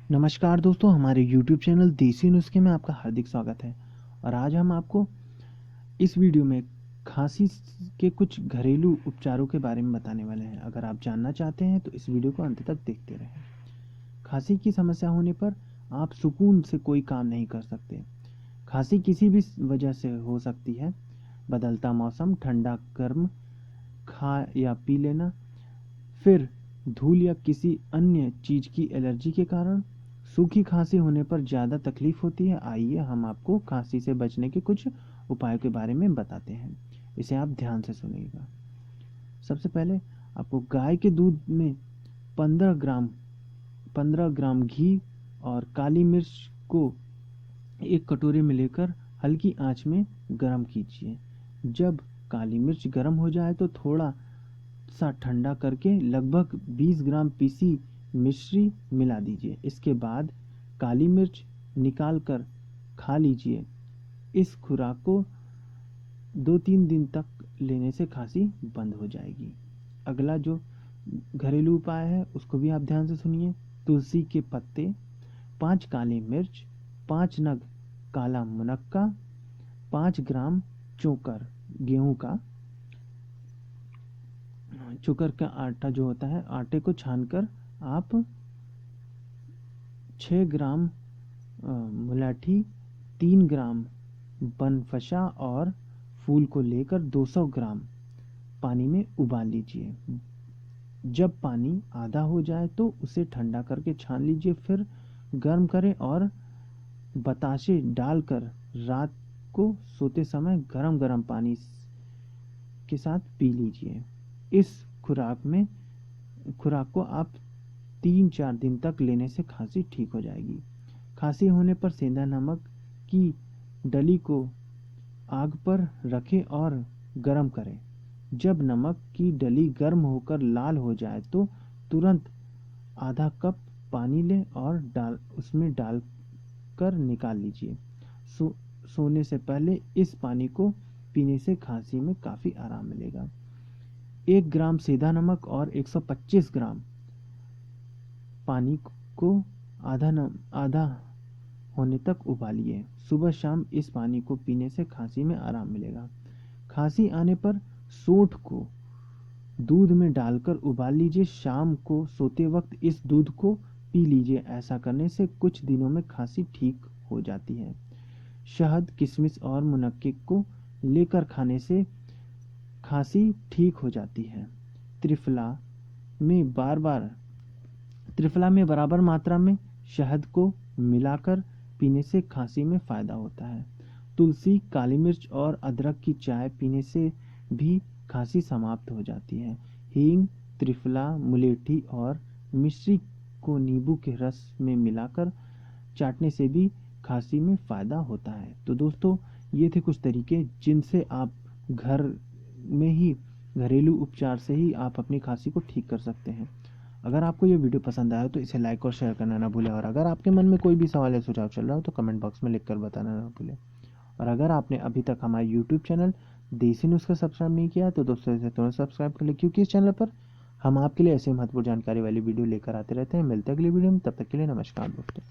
नमस्कार दोस्तों, हमारे YouTube चैनल देसी नुस्खे में आपका हार्दिक स्वागत है। और आज हम आपको इस वीडियो में खांसी के कुछ घरेलू उपचारों के बारे में बताने वाले हैं। अगर आप जानना चाहते हैं तो इस वीडियो को अंत तक देखते रहें। खांसी की समस्या होने पर आप सुकून से कोई काम नहीं कर सकते। खांसी किसी भी वजह से हो सकती है। बदलता मौसम, ठंडा गर्म, खा या पी लेना, फिर धूल या किसी अन्य चीज की एलर्जी के कारण। सूखी खांसी होने पर ज़्यादा तकलीफ होती है। आइए हम आपको खांसी से बचने के कुछ उपायों के बारे में बताते हैं। इसे आप ध्यान से सुनिएगा। सबसे पहले आपको गाय के दूध में 15 ग्राम घी और काली मिर्च को एक कटोरे में लेकर हल्की आंच में गर्म कीजिए। जब काली मिर्च गर्म हो जाए तो थोड़ा सा ठंडा करके लगभग 20 ग्राम पीसी मिश्री मिला दीजिए। इसके बाद काली मिर्च निकाल कर खा लीजिए। इस खुराक को 2-3 दिन तक लेने से खांसी बंद हो जाएगी। अगला जो घरेलू उपाय है उसको भी आप ध्यान से सुनिए। तुलसी के पत्ते, 5 काली मिर्च, 5 नग काला मुनक्का, 5 ग्राम चोकर गेहूं का, चोकर का आटा जो होता है, आटे को छानकर आप 6 ग्राम मुलाठी, 3 ग्राम बनफशा और फूल को लेकर 200 ग्राम पानी में उबाल लीजिए। जब पानी आधा हो जाए तो उसे ठंडा करके छान लीजिए। फिर गर्म करें और बताशे डालकर रात को सोते समय गरम गरम पानी के साथ पी लीजिए। इस खुराक को आप 3-4 दिन तक लेने से खांसी ठीक हो जाएगी। खांसी होने पर सेंधा नमक की डली को आग पर रखें और गर्म करें। जब नमक की डली गर्म होकर लाल हो जाए तो तुरंत आधा कप पानी लें और उसमें डालकर निकाल लीजिए। सोने से पहले इस पानी को पीने से खांसी में काफ़ी आराम मिलेगा। 1 ग्राम सेंधा नमक और 125 ग्राम पानी को आधा होने तक उबालिए। सुबह शाम इस पानी को पीने से खांसी में आराम मिलेगा। खांसी आने पर सोंठ को दूध में डालकर उबाल लीजिए। शाम को सोते वक्त इस दूध को पी लीजिए। ऐसा करने से कुछ दिनों में खांसी ठीक हो जाती है। शहद, किशमिश और मुनक्के को लेकर खाने से खांसी ठीक हो जाती है। त्रिफला में बराबर मात्रा में शहद को मिलाकर पीने से खांसी में फ़ायदा होता है। तुलसी, काली मिर्च और अदरक की चाय पीने से भी खांसी समाप्त हो जाती है। हींग, त्रिफला, मुलेठी और मिश्री को नींबू के रस में मिलाकर चाटने से भी खांसी में फ़ायदा होता है। तो दोस्तों, ये थे कुछ तरीके जिनसे आप घर में ही घरेलू उपचार से ही आप अपनी खांसी को ठीक कर सकते हैं। अगर आपको ये वीडियो पसंद आया तो इसे लाइक और शेयर करना ना भूलें। और अगर आपके मन में कोई भी सवाल या सुझाव चल रहा हो तो कमेंट बॉक्स में लिख कर बताना ना भूलें। और अगर आपने अभी तक हमारे यूट्यूब चैनल देसी नुस्खा सब्सक्राइब नहीं किया तो दोस्तों इसे तुरंत सब्सक्राइब कर लें, क्योंकि इस चैनल पर हम आपके लिए ऐसे महत्वपूर्ण जानकारी वाली वीडियो लेकर आते रहते हैं। मिलते हैं अगली वीडियो में, तब तक के लिए नमस्कार दोस्तों।